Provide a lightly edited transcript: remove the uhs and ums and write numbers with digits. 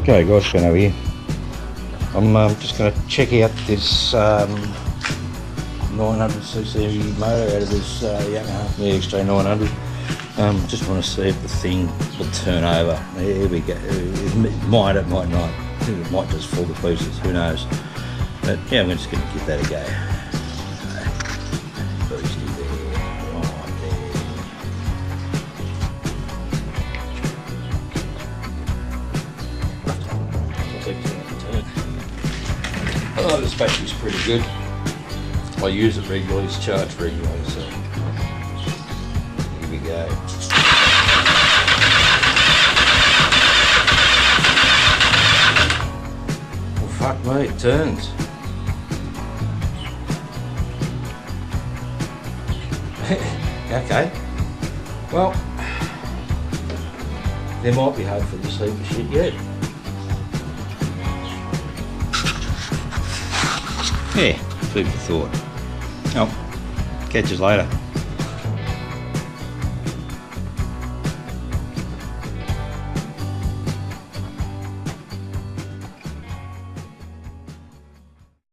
Okay guys, Ben over here. I'm just going to check out this 900cc motor out of this Yamaha EXJ 900. Just want to see if the thing will turn over. Here we go. It might, it might not. It might just fall to pieces, who knows. But yeah, I'm just going to give that a go. Boosty there, right there. Oh, this battery's pretty good. I use it regularly, it's charged regularly, so here we go. Well, fuck me, it turns. Okay, well, there might be hope for this heap of shit yet. Yeah, food for thought. Oh, catch us later.